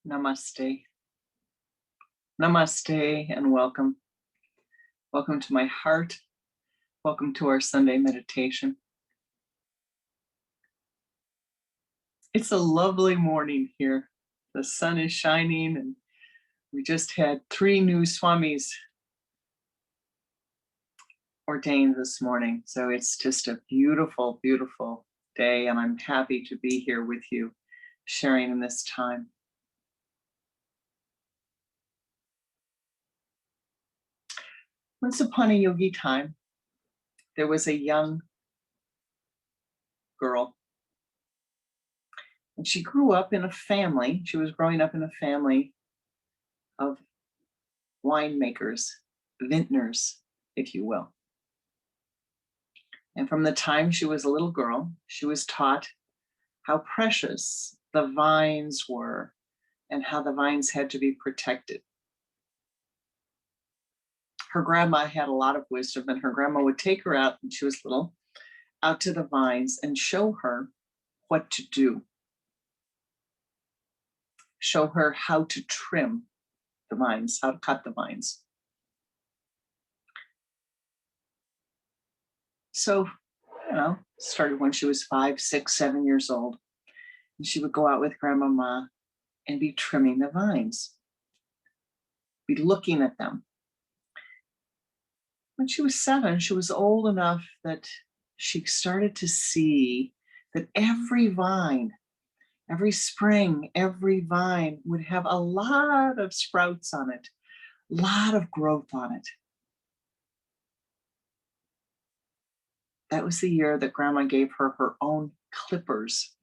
Namaste. Namaste and welcome. Welcome to my heart. Welcome to our Sunday meditation. It's a lovely morning here. The sun is shining and we just had 3 new Swamis ordained this morning. So it's just a beautiful, beautiful day and I'm happy to be here with you sharing in this time. Once upon a yogi time, there was a young girl. And she grew up in a family. She was growing up in a family of winemakers, vintners, if you will. And from the time she was a little girl, she was taught how precious the vines were and how the vines had to be protected. Her grandma had a lot of wisdom, and her grandma would take her out when she was little, out to the vines and show her what to do. Show her how to trim the vines, how to cut the vines. So, started when she was 5, 6, 7 years old. And she would go out with Grandmama and be trimming the vines, be looking at them. When she was 7, she was old enough that she started to see that every vine, every spring, every vine would have a lot of sprouts on it, a lot of growth on it. That was the year that Grandma gave her her own clippers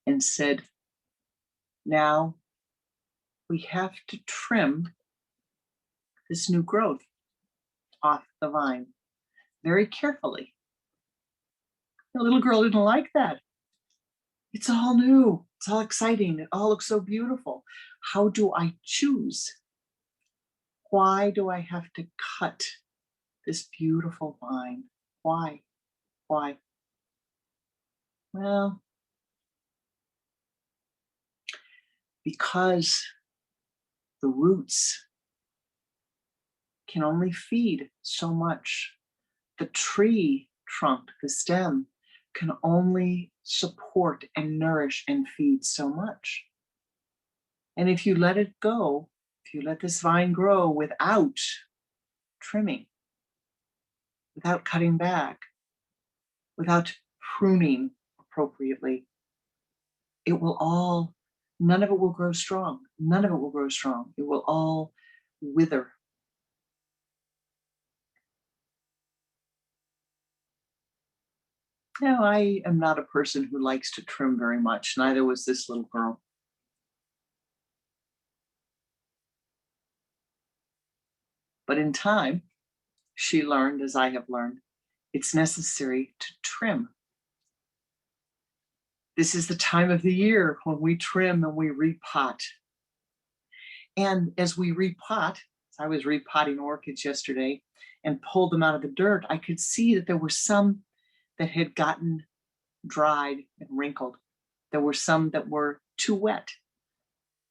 and said, now we have to trim this new growth off the vine very carefully. The little girl didn't like that. It's all new. It's all exciting. It all looks so beautiful. How do I choose? Why do I have to cut this beautiful vine? Why? Why? Well, because the roots can only feed so much. The tree trunk, the stem, can only support and nourish and feed so much. And if you let it go, if you let this vine grow without trimming, without cutting back, without pruning appropriately, none of it will grow strong. None of it will grow strong. It will all wither. Now, I am not a person who likes to trim very much. Neither was this little girl. But in time, she learned, as I have learned, it's necessary to trim. This is the time of the year when we trim and we repot. And as we repot, I was repotting orchids yesterday and pulled them out of the dirt, I could see that there were some that had gotten dried and wrinkled. There were some that were too wet,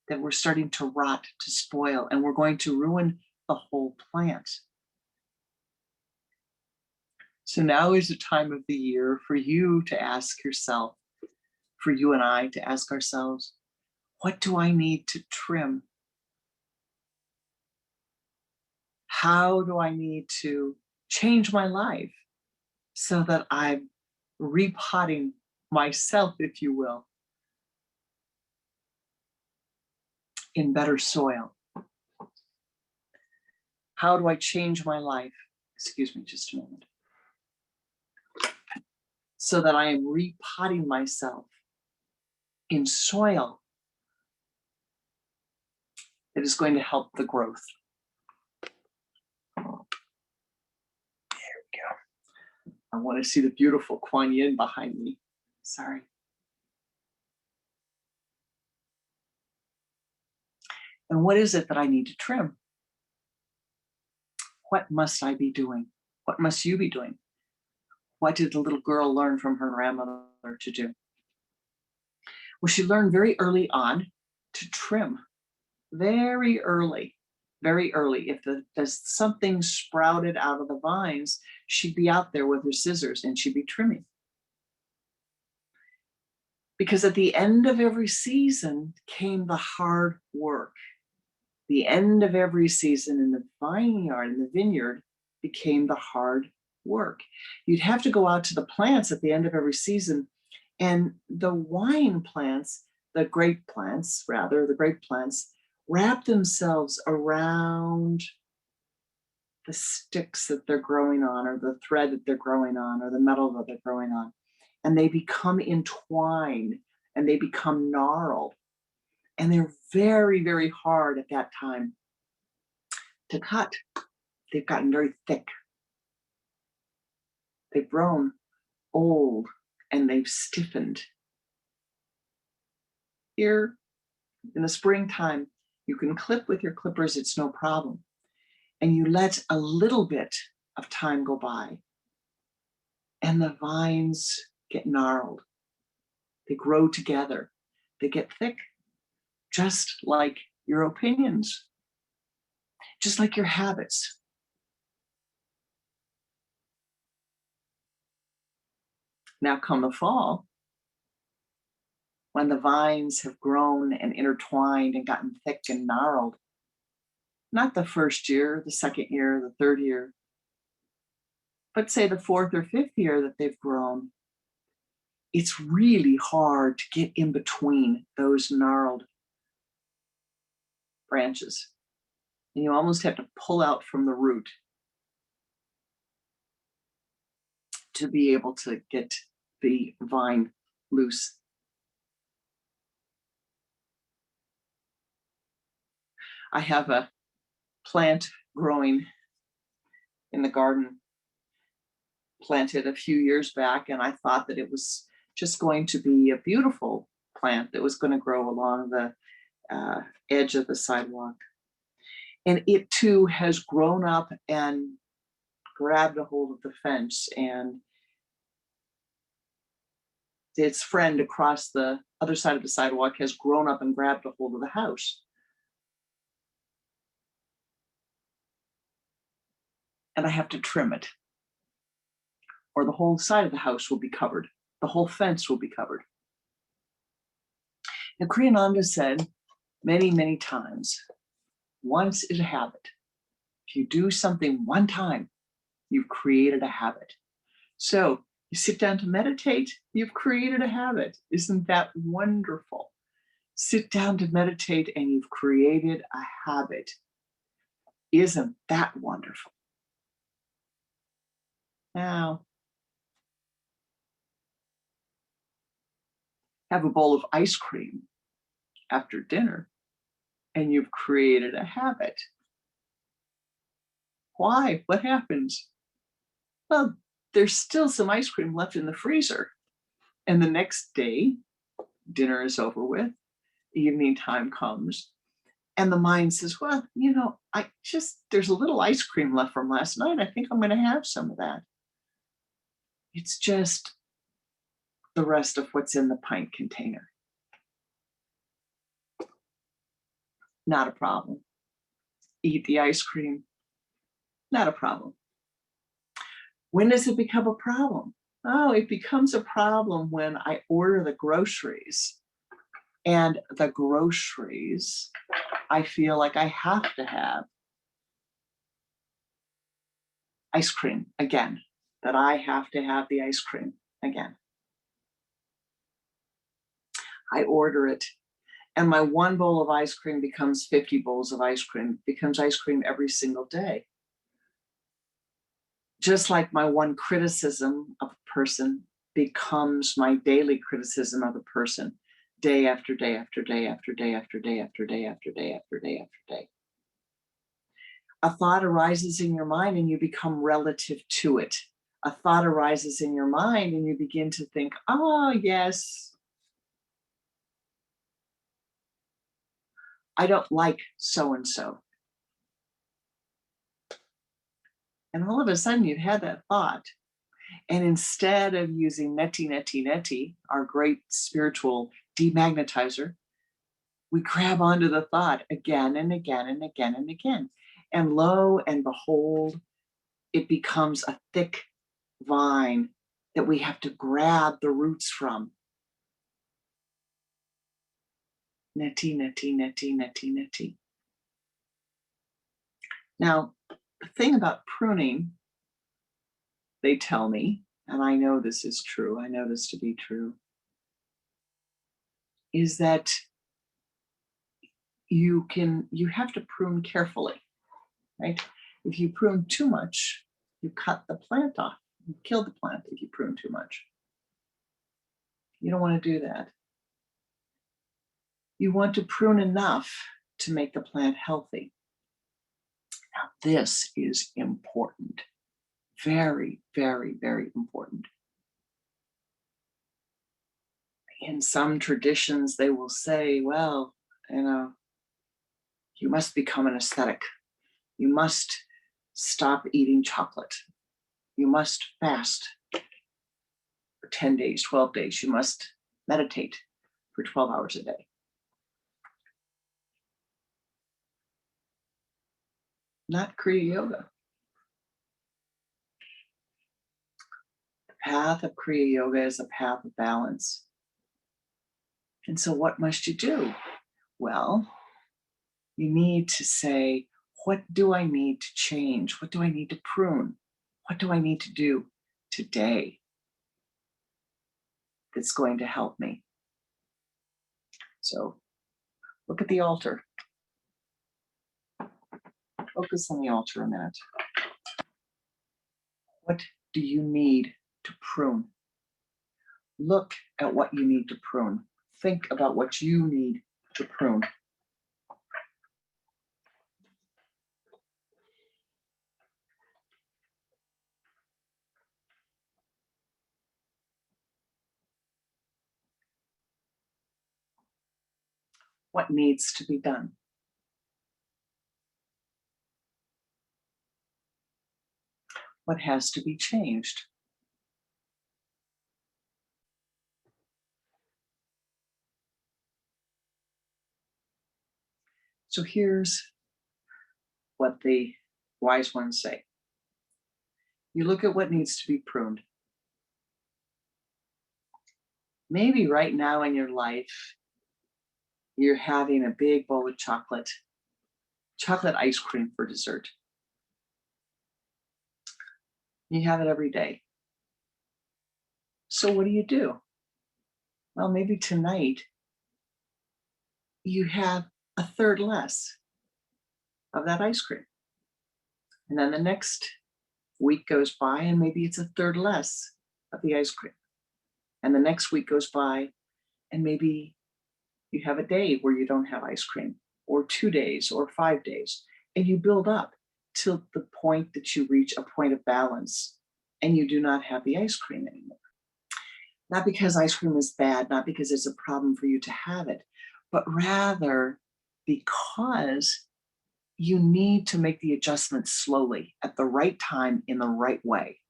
that were starting to rot, to spoil, and were going to ruin the whole plant. So now is the time of the year for you to ask yourself, for you and I to ask ourselves, what do I need to trim? How do I need to change my life so that I'm repotting myself, if you will, in better soil? How do I change my life? Excuse me just a moment. So that I am repotting myself in soil that is going to help the growth. There we go. I want to see the beautiful Kuan Yin behind me. Sorry. And what is it that I need to trim? What must I be doing? What must you be doing? What did the little girl learn from her grandmother to do? Well, she learned very early on to trim, very early, very early. If there's something sprouted out of the vines, she'd be out there with her scissors and she'd be trimming. Because at the end of every season came the hard work. The end of every season in the vineyard, in the vineyard, became the hard work. You'd have to go out to the plants at the end of every season, and the wine plants, the grape plants, wrap themselves around the sticks that they're growing on, or the thread that they're growing on, or the metal that they're growing on. And they become entwined and they become gnarled. And they're very, very hard at that time to cut. They've gotten very thick. They've grown old and they've stiffened. Here in the springtime, you can clip with your clippers, it's no problem. And you let a little bit of time go by and the vines get gnarled. They grow together. They get thick, just like your opinions, just like your habits. Now come the fall, when the vines have grown and intertwined and gotten thick and gnarled, not the first year, the second year, the third year, but say the fourth or fifth year that they've grown, it's really hard to get in between those gnarled branches. And you almost have to pull out from the root to be able to get the vine loose. I have a plant growing in the garden, planted a few years back, and I thought that it was just going to be a beautiful plant that was going to grow along the edge of the sidewalk. And it too has grown up and grabbed a hold of the fence, and its friend across the other side of the sidewalk has grown up and grabbed a hold of the house. And I have to trim it, or the whole side of the house will be covered. The whole fence will be covered. And Pranananda said many, many times, once is a habit. If you do something one time, you've created a habit. So you sit down to meditate, you've created a habit. Isn't that wonderful? Sit down to meditate and you've created a habit. Isn't that wonderful? Now, have a bowl of ice cream after dinner and you've created a habit. Why? What happens? Well, there's still some ice cream left in the freezer. And the next day, dinner is over with, evening time comes, and the mind says, well, there's a little ice cream left from last night. I think I'm going to have some of that. It's just the rest of what's in the pint container. Not a problem. Eat the ice cream. Not a problem. When does it become a problem? Oh, it becomes a problem when I order the groceries. And the groceries, I feel like I have to have ice cream again, that I have to have the ice cream again. I order it, and my one bowl of ice cream becomes 50 bowls of ice cream, becomes ice cream every single day. Just like my one criticism of a person becomes my daily criticism of a person, day after day after day after day after day after day after day after day after day. A thought arises in your mind and you become relative to it. A thought arises in your mind and you begin to think, oh, yes, I don't like so-and-so. And all of a sudden you've had that thought. And instead of using neti, neti, neti, our great spiritual demagnetizer, we grab onto the thought again and again and again and again. And lo and behold, it becomes a thick vine that we have to grab the roots from. Neti, neti, neti, neti, neti. Now, the thing about pruning, they tell me, and I know this is true, I know this to be true, is that you have to prune carefully, right? If you prune too much, you cut the plant off. You kill the plant if you prune too much. You don't want to do that. You want to prune enough to make the plant healthy. Now, this is important. Very, very, very important. In some traditions, they will say, well, you must become an ascetic. You must stop eating chocolate. You must fast for 10 days, 12 days. You must meditate for 12 hours a day. Not Kriya Yoga. The path of Kriya Yoga is a path of balance. And so what must you do? Well, you need to say, what do I need to change? What do I need to prune? What do I need to do today that's going to help me? So look at the altar. Focus on the altar a minute. What do you need to prune? Look at what you need to prune. Think about what you need to prune. What needs to be done? What has to be changed? So here's what the wise ones say. You look at what needs to be pruned. Maybe right now in your life, you're having a big bowl of chocolate ice cream for dessert. You have it every day. So what do? Well, maybe tonight you have a third less of that ice cream. And then the next week goes by and maybe it's a third less of the ice cream. And the next week goes by and maybe you have a day where you don't have ice cream, or 2 days or 5 days, and you build up till the point that you reach a point of balance and you do not have the ice cream anymore. Not because ice cream is bad, not because it's a problem for you to have it, but rather because you need to make the adjustments slowly at the right time in the right way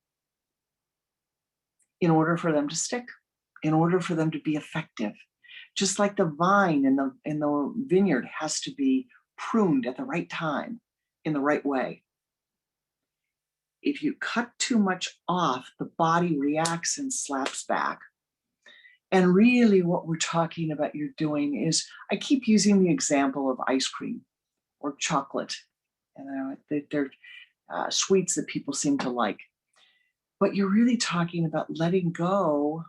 in order for them to stick, in order for them to be effective. Just like the vine in the vineyard has to be pruned at the right time in the right way. If you cut too much off, the body reacts and slaps back. And really what we're talking about you're doing is, I keep using the example of ice cream or chocolate. They're sweets that people seem to like. But you're really talking about letting go.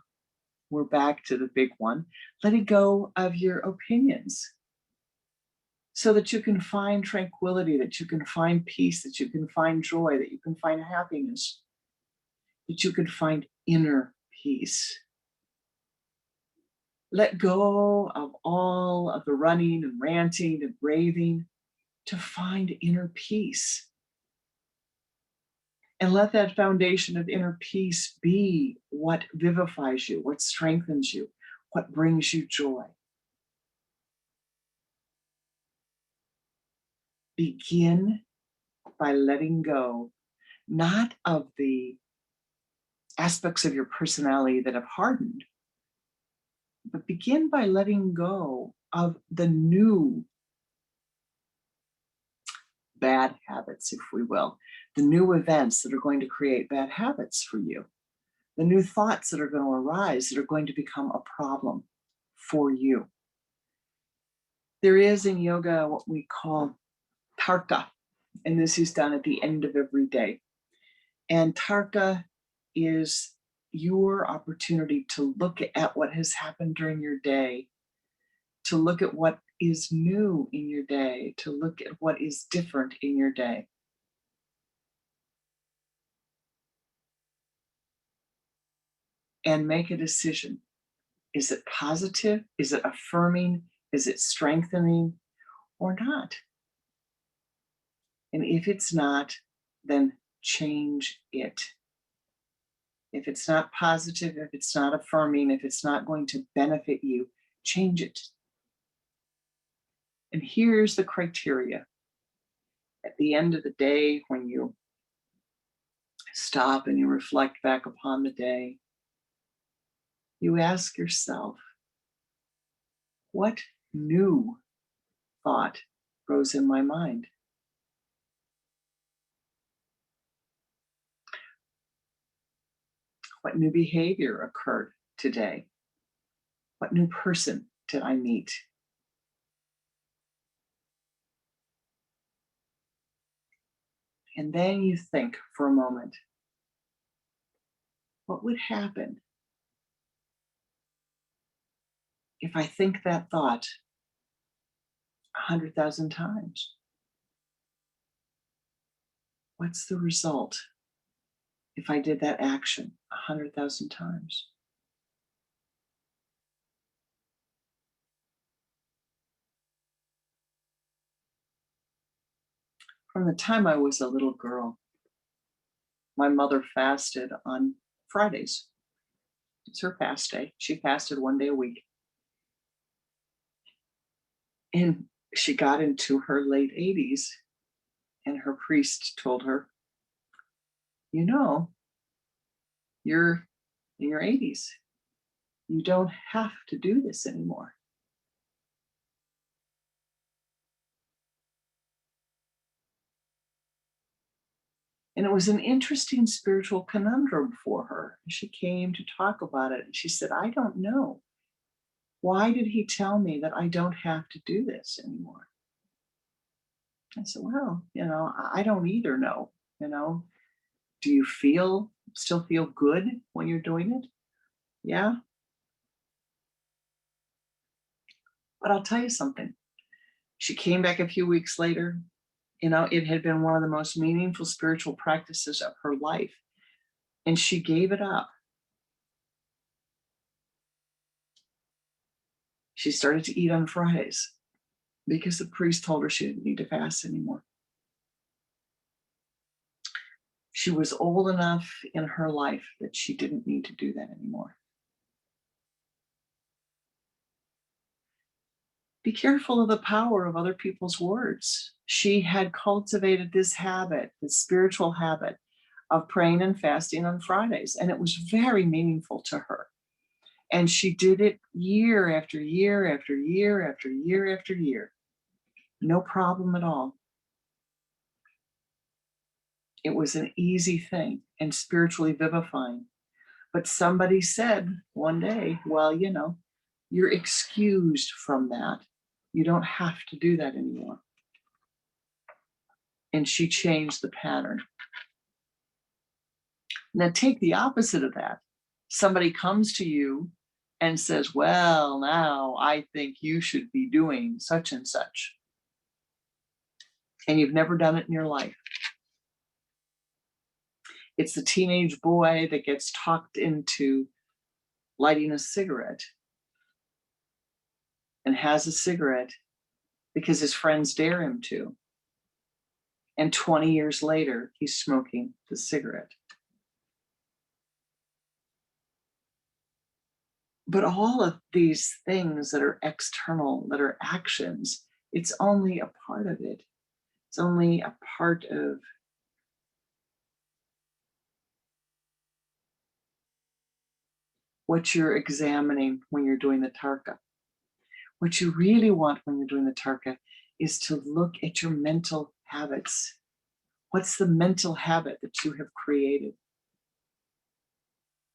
We're back to the big one, letting go of your opinions so that you can find tranquility, that you can find peace, that you can find joy, that you can find happiness, that you can find inner peace. Let go of all of the running and ranting and raving to find inner peace. And let that foundation of inner peace be what vivifies you, what strengthens you, what brings you joy. Begin by letting go, not of the aspects of your personality that have hardened, But begin by letting go of the new bad habits, if we will, the new events that are going to create bad habits for you, the new thoughts that are going to arise that are going to become a problem for you. There is in yoga what we call tarka, and this is done at the end of every day. And tarka is your opportunity to look at what has happened during your day, to look at what is new in your day, to look at what is different in your day. And make a decision. Is it positive? Is it affirming? Is it strengthening or not? And if it's not, then change it. If it's not positive, if it's not affirming, if it's not going to benefit you, change it. And here's the criteria. At the end of the day, when you stop and you reflect back upon the day, you ask yourself, what new thought rose in my mind? What new behavior occurred today? What new person did I meet? And then you think for a moment, what would happen if I think that thought 100,000 times? What's the result if I did that action 100,000 times? From the time I was a little girl, my mother fasted on Fridays. It's her fast day. She fasted one day a week. And she got into her late 80s, and her priest told her, you know, you're in your 80s. You don't have to do this anymore. And it was an interesting spiritual conundrum for her. She came to talk about it, and she said, I don't know. Why did he tell me that I don't have to do this anymore? I said, well, I don't either know, do you still feel good when you're doing it? Yeah. But I'll tell you something. She came back a few weeks later. It had been one of the most meaningful spiritual practices of her life. And she gave it up. She started to eat on Fridays because the priest told her she didn't need to fast anymore. She was old enough in her life that she didn't need to do that anymore. Be careful of the power of other people's words. She had cultivated this habit, this spiritual habit of praying and fasting on Fridays, and it was very meaningful to her. And she did it year after year after year after year after year. No problem at all. It was an easy thing and spiritually vivifying. But somebody said one day, well, you're excused from that. You don't have to do that anymore. And she changed the pattern. Now take the opposite of that. Somebody comes to you and says, well, now I think you should be doing such and such. And you've never done it in your life. It's the teenage boy that gets talked into lighting a cigarette and has a cigarette because his friends dare him to. And 20 years later, he's smoking the cigarette. But all of these things that are external, that are actions, it's only a part of it. It's only a part of what you're examining when you're doing the tarka. What you really want when you're doing the tarka is to look at your mental habits. What's the mental habit that you have created?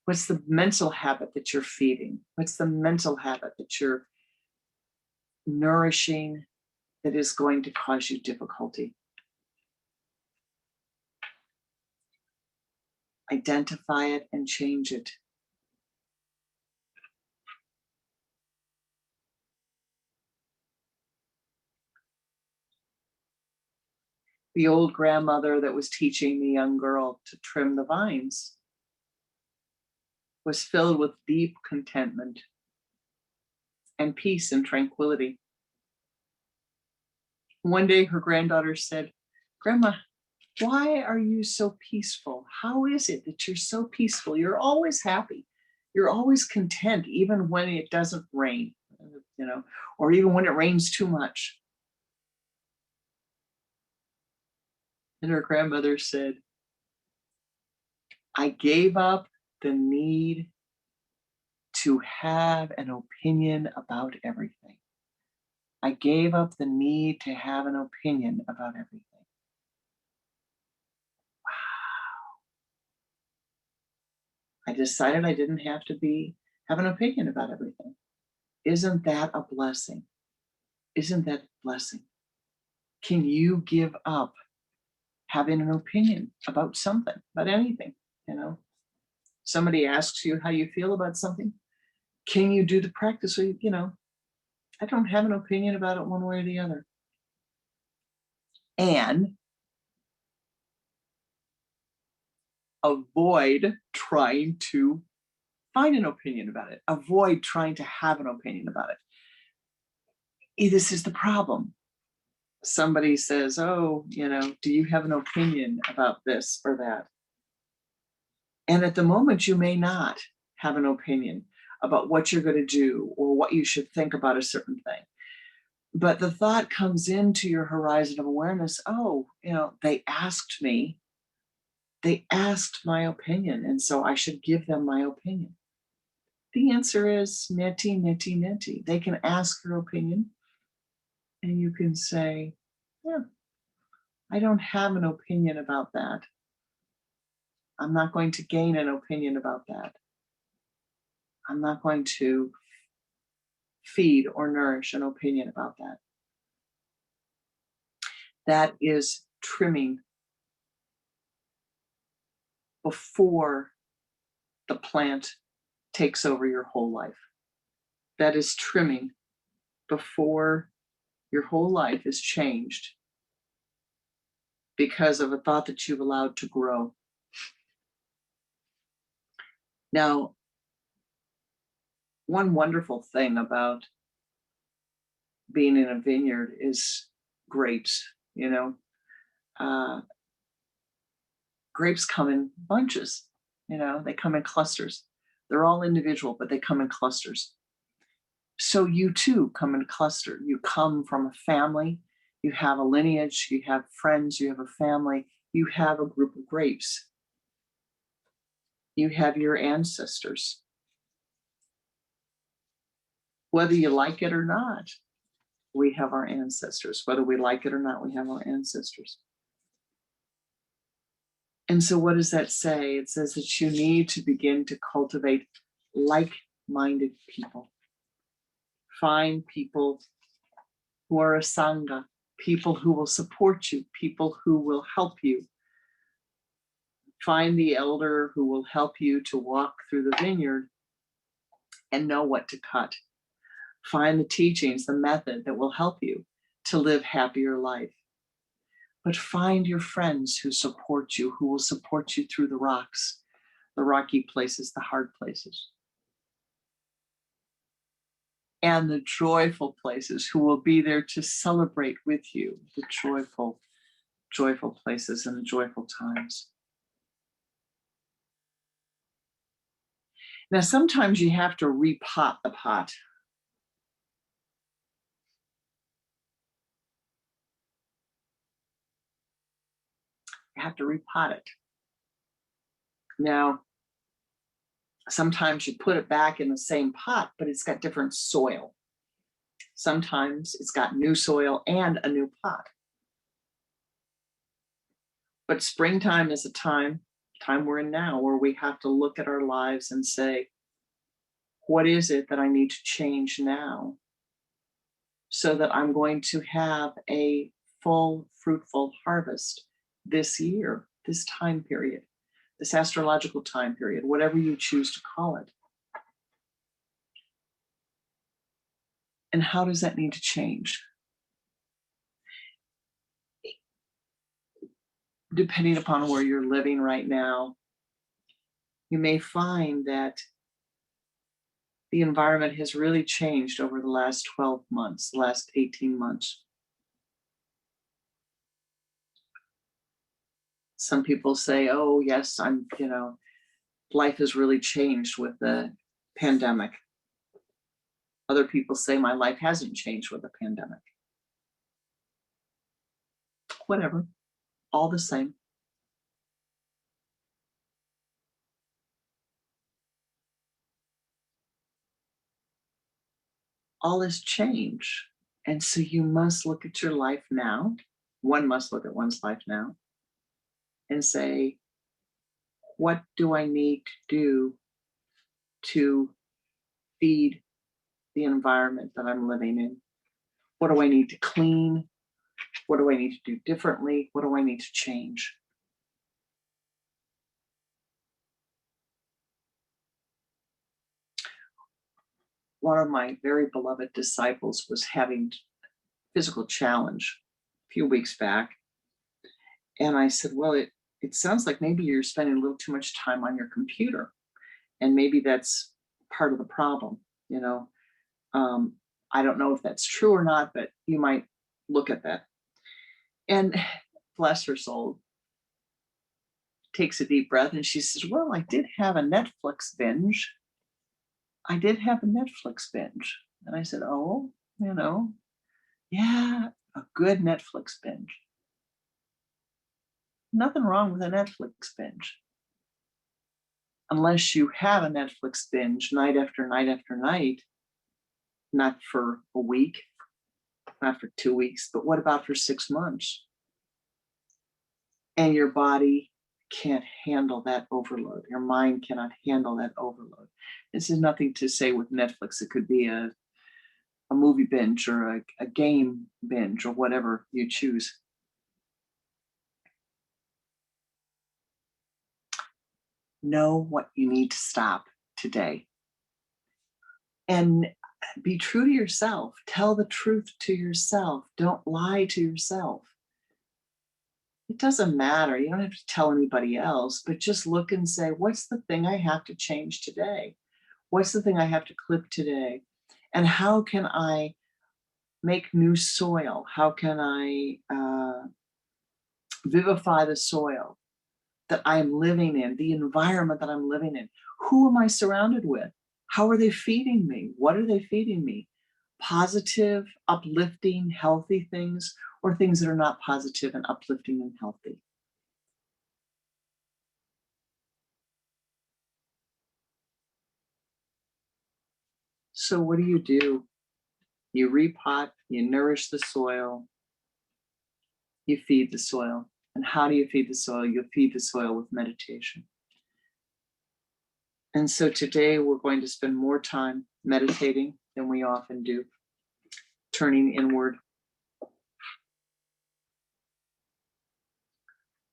What's the mental habit that you're feeding? What's the mental habit that you're nourishing that is going to cause you difficulty? Identify it and change it. The old grandmother that was teaching the young girl to trim the vines was filled with deep contentment and peace and tranquility. One day her granddaughter said, "Grandma, why are you so peaceful? How is it that you're so peaceful? You're always happy. You're always content, even when it doesn't rain, or even when it rains too much." And her grandmother said, "I gave up the need to have an opinion about everything. I gave up the need to have an opinion about everything." I decided I didn't have to have an opinion about everything. Isn't that a blessing? Isn't that a blessing? Can you give up having an opinion about something, about anything? Somebody asks you how you feel about something. Can you do the practice where I don't have an opinion about it one way or the other? And avoid trying to find an opinion about it. Avoid trying to have an opinion about it. This is the problem. Somebody says, "Oh, do you have an opinion about this or that?" And at the moment, you may not have an opinion about what you're going to do or what you should think about a certain thing. But the thought comes into your horizon of awareness, "Oh, they asked my opinion, and so I should give them my opinion." The answer is neti, neti, neti. They can ask your opinion, and you can say, "Yeah, I don't have an opinion about that. I'm not going to gain an opinion about that. I'm not going to feed or nourish an opinion about that." That is trimming before the plant takes over your whole life. That is trimming before your whole life is changed because of a thought that you've allowed to grow. Now, one wonderful thing about being in a vineyard is grapes. Uh, Grapes come in bunches. They come in clusters. They're all individual, but they come in clusters. So you too come in a cluster. You come from a family, you have a lineage, you have friends, you have a family, you have a group of grapes. You have your ancestors. Whether you like it or not, we have our ancestors. Whether we like it or not, we have our ancestors. And so what does that say? It says that you need to begin to cultivate like-minded people. Find people who are a sangha, people who will support you, people who will help you. Find the elder who will help you to walk through the vineyard and know what to cut. Find the teachings, the method that will help you to live happier life. But find your friends who support you, who will support you through the rocks, the rocky places, the hard places. And the joyful places, who will be there to celebrate with you the joyful, joyful places and the joyful times. Now, sometimes you have to repot the pot. You have to repot it. Now, Sometimes you put it back in the same pot, but it's got different soil. Sometimes it's got new soil and a new pot. But springtime is a time we're in now, where we have to look at our lives and say, what is it that I need to change now so that I'm going to have a full, fruitful harvest this year, this time period, this astrological time period, whatever you choose to call it. And how does that need to change? Depending upon where you're living right now, you may find that the environment has really changed over the last 12 months, the last 18 months. Some people say, oh, yes, life has really changed with the pandemic. Other people say my life hasn't changed with the pandemic. Whatever, all the same. All is change. And so you must look at your life now. One must look at one's life now and say, what do I need to do to feed the environment that I'm living in? What do I need to clean? What do I need to do differently? What do I need to change? One of my very beloved disciples was having physical challenge a few weeks back. And I said, well, it sounds like maybe you're spending a little too much time on your computer. And maybe that's part of the problem, I don't know if that's true or not, but you might look at that. And bless her soul, takes a deep breath and she says, well, I did have a Netflix binge. And I said, oh, yeah, a good Netflix binge. Nothing wrong with a Netflix binge. Unless you have a Netflix binge night after night after night, not for a week, not for 2 weeks, but what about for 6 months? And your body can't handle that overload. Your mind cannot handle that overload. This is nothing to say with Netflix. It could be a movie binge or a game binge or whatever you choose. Know what you need to stop today. And be true to yourself. Tell the truth to yourself. Don't lie to yourself. It doesn't matter. You don't have to tell anybody else, but just look and say, what's the thing I have to change today? What's the thing I have to clip today? And how can I make new soil? How can I vivify the soil that I'm living in, the environment that I'm living in? Who am I surrounded with? How are they feeding me? What are they feeding me? Positive, uplifting, healthy things, or things that are not positive and uplifting and healthy? So what do? You repot, you nourish the soil, you feed the soil. And how do you feed the soil? You feed the soil with meditation. And so today we're going to spend more time meditating than we often do, turning inward,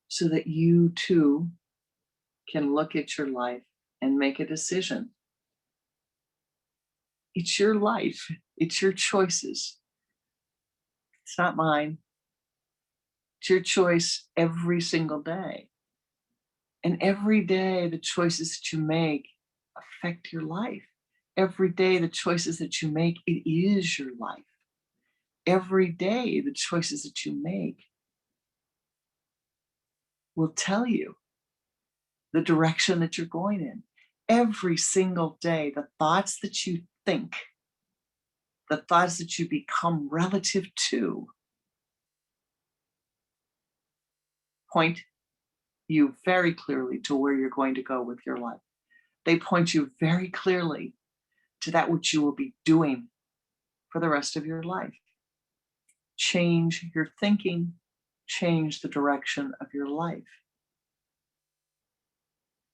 so that you too can look at your life and make a decision. It's your life. It's your choices. It's not mine. It's your choice every single day. And every day, the choices that you make affect your life. Every day, the choices that you make, it is your life. Every day, the choices that you make will tell you the direction that you're going in. Every single day, the thoughts that you think, the thoughts that you become relative to, point you very clearly to where you're going to go with your life. They point you very clearly to that which you will be doing for the rest of your life. Change your thinking, change the direction of your life.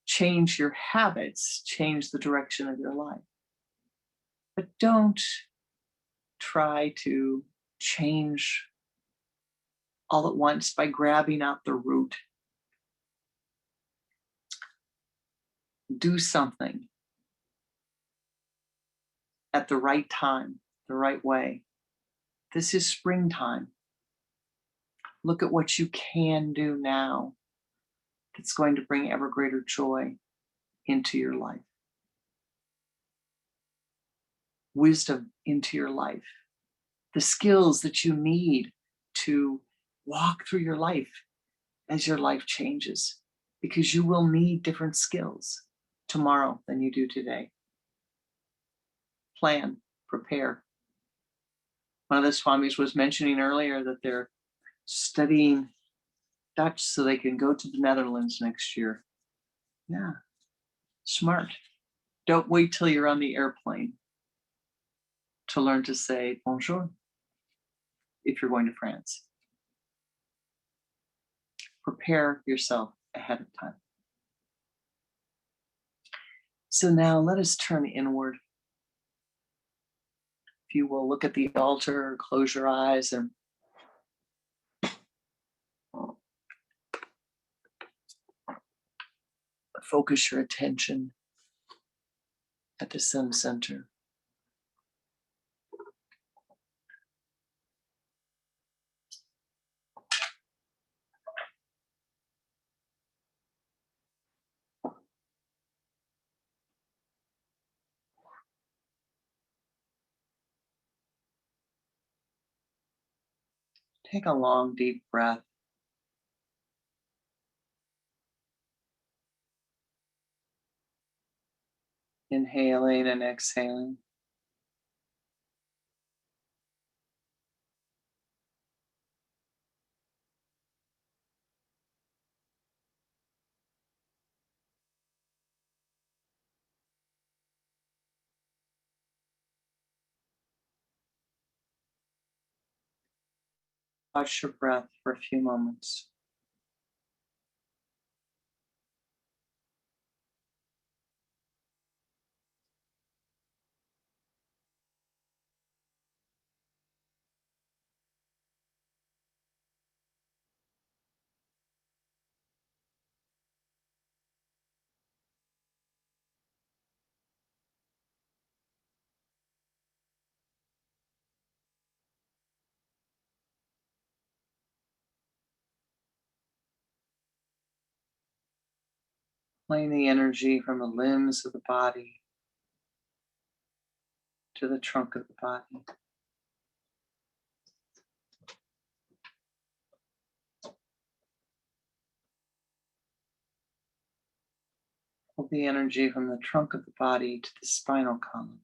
Change your habits, change the direction of your life. But don't try to change all at once by grabbing out the root. Do something at the right time, the right way. This is springtime. Look at what you can do now that's going to bring ever greater joy into your life. Wisdom into your life. The skills that you need to walk through your life as your life changes, because you will need different skills tomorrow than you do today. Plan, prepare. One of the Swamis was mentioning earlier that they're studying Dutch so they can go to the Netherlands next year. Yeah, smart. Don't wait till you're on the airplane to learn to say bonjour if you're going to France. Prepare yourself ahead of time. So now let us turn inward. If you will look at the altar, close your eyes and focus your attention at the sun center. Take a long, deep breath. Inhaling and exhaling. Watch your breath for a few moments. Playing the energy from the limbs of the body to the trunk of the body. Pull the energy from the trunk of the body to the spinal column.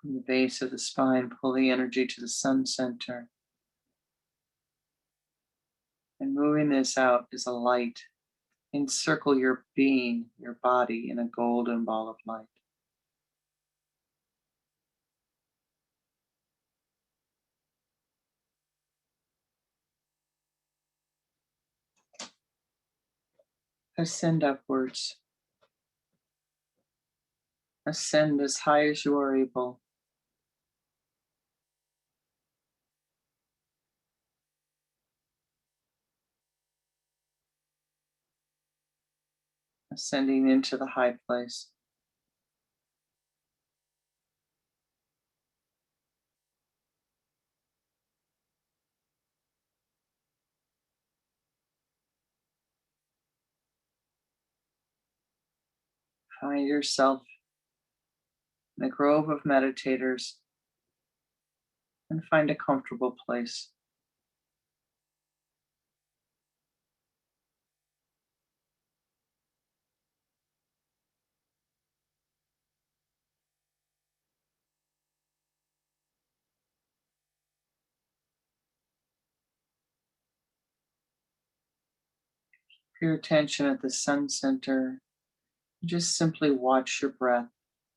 From the base of the spine, pull the energy to the sun center. And moving this out is a light. Encircle your being, your body, in a golden ball of light. Ascend upwards. Ascend as high as you are able. Ascending into the high place. Find yourself in a grove of meditators and find a comfortable place. Your attention at the sun center. Just simply watch your breath,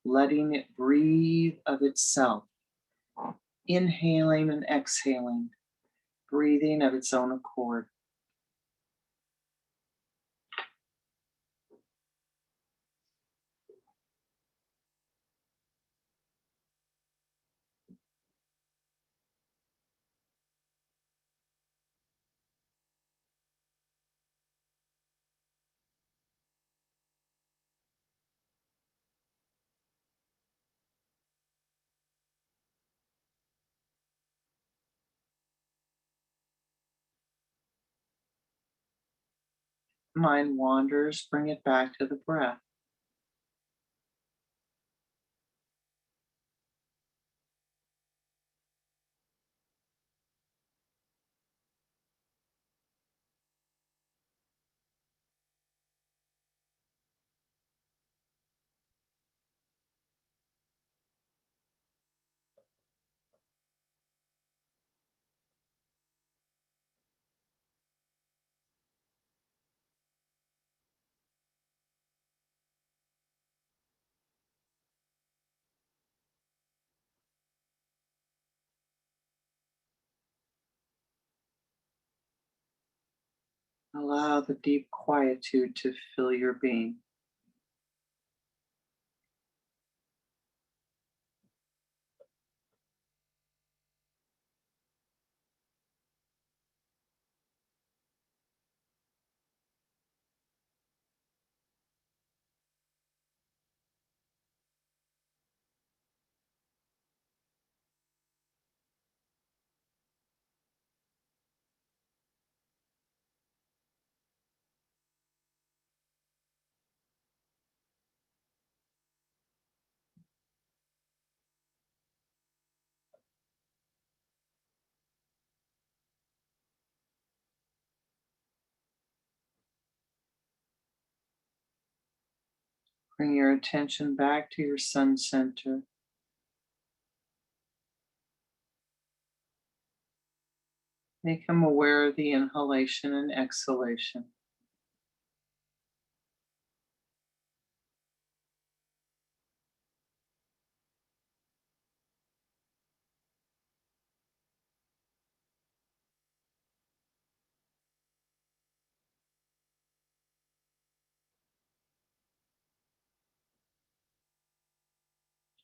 letting it breathe of itself, inhaling and exhaling, breathing of its own accord. Mind wanders, bring it back to the breath. Allow the deep quietude to fill your being. Bring your attention back to your sun center. Make him aware of the inhalation and exhalation.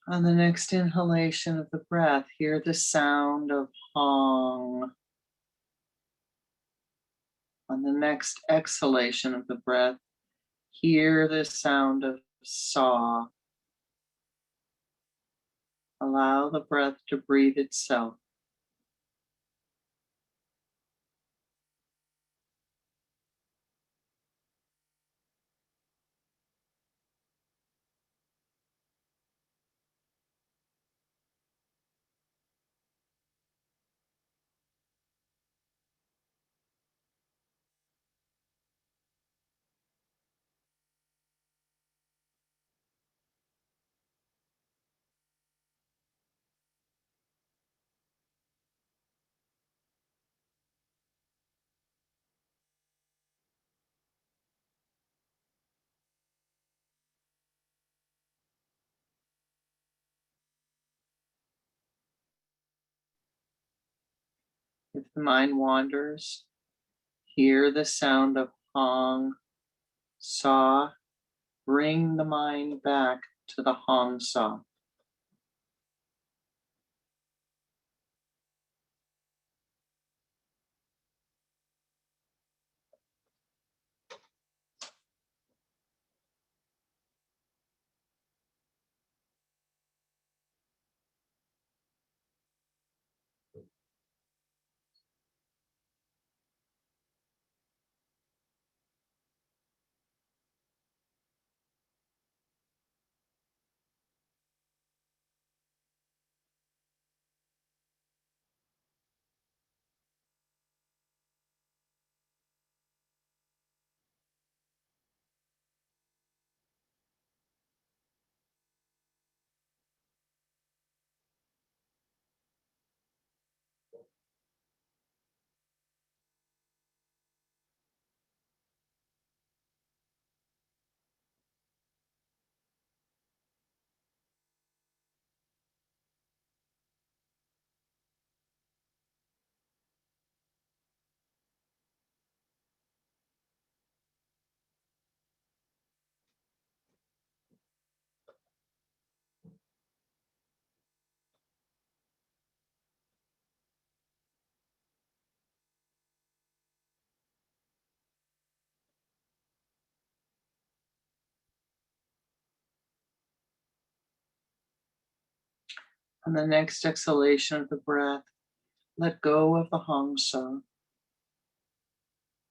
On the next inhalation of the breath, hear the sound of Hong. On the next exhalation of the breath, hear the sound of Saw. Allow the breath to breathe itself. If the mind wanders, hear the sound of Hong, Saw. Bring the mind back to the Hong Saw. On the next exhalation of the breath, let go of the hamsa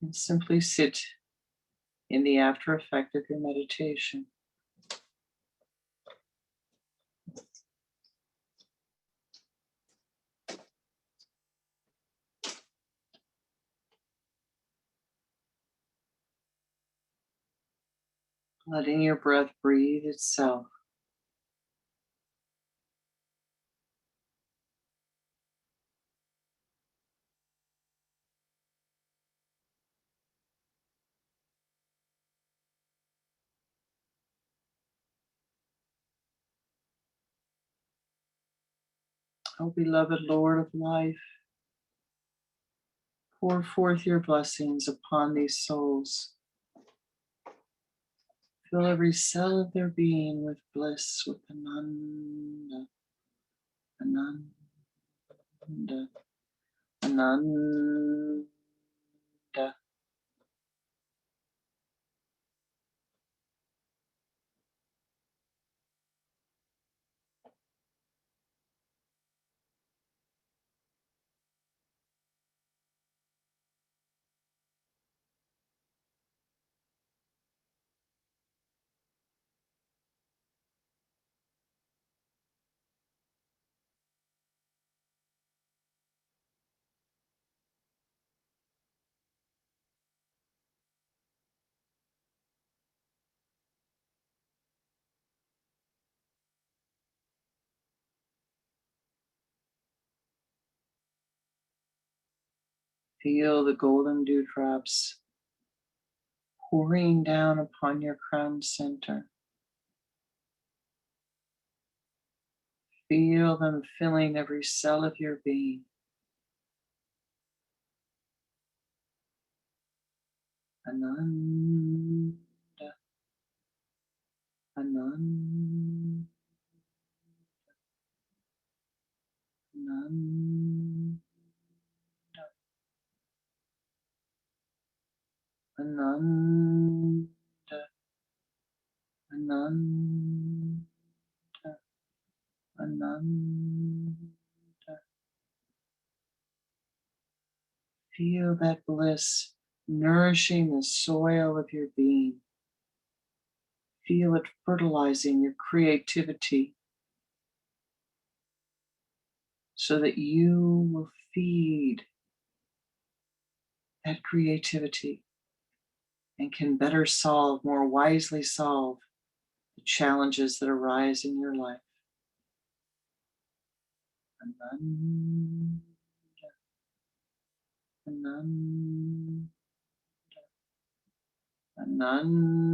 and simply sit in the after effect of your meditation. Letting your breath breathe itself. Oh, beloved Lord of life, pour forth your blessings upon these souls. Fill every cell of their being with bliss, with Ananda, Ananda, Ananda. Feel the golden dewdrops pouring down upon your crown center. Feel them filling every cell of your being. Ananda, Ananda, Ananda, Ananda, Ananda, Ananda. Feel that bliss nourishing the soil of your being. Feel it fertilizing your creativity so that you will feed that creativity and can better solve, more wisely solve the challenges that arise in your life. Ananda, Ananda, Ananda.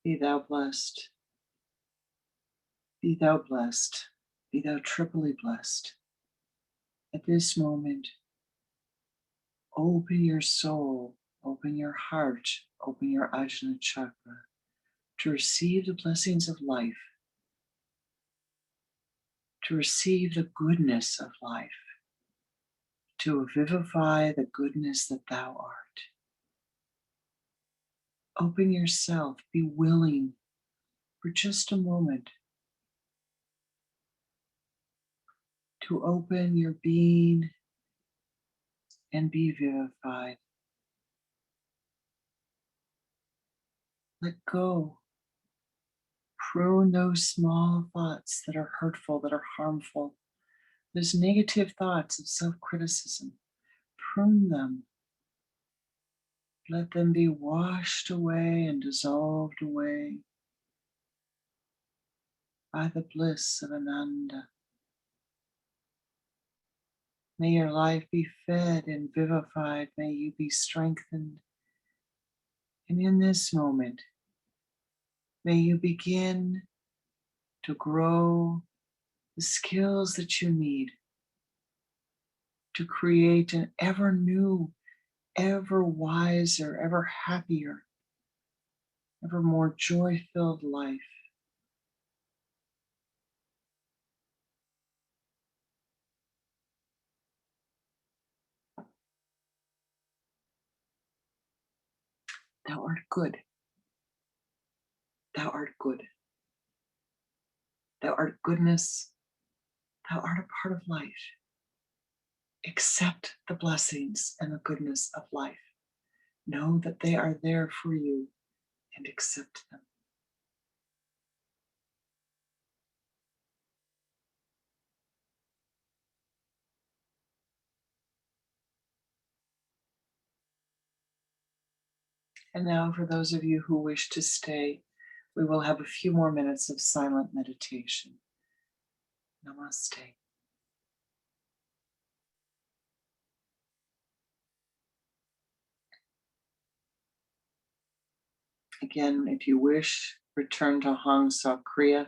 Be thou blessed. Be thou blessed. Be thou triply blessed. At this moment, open your soul, open your heart, Open your Ajna chakra to receive the blessings of life, to receive the goodness of life, to vivify the goodness that thou art. Open yourself, be willing for just a moment to open your being and be vivified. Let go. Prune those small thoughts that are hurtful, that are harmful, those negative thoughts of self-criticism. Prune them. Let them be washed away and dissolved away by the bliss of Ananda. May your life be fed and vivified. May you be strengthened. And in this moment, may you begin to grow the skills that you need to create an ever new, ever wiser, ever happier, ever more joy-filled life. Thou art good. Thou art good. Thou art goodness. Thou art a part of life. Accept the blessings and the goodness of life. Know that they are there for you and accept them. And now, for those of you who wish to stay, we will have a few more minutes of silent meditation. Namaste. Again, if you wish, return to Hang Sa Kriya.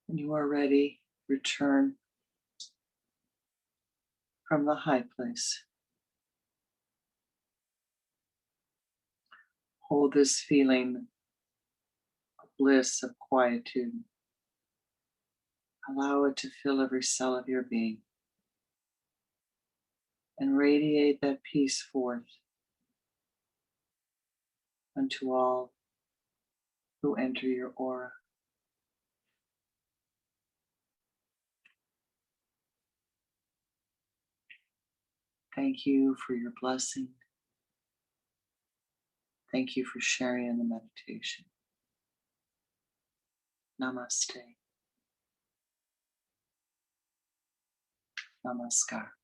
When you are ready, return from the high place. Hold this feeling of bliss, of quietude. Allow it to fill every cell of your being and radiate that peace forth unto all who enter your aura. Thank you for your blessing. Thank you for sharing in the meditation. Namaste. Namaskar.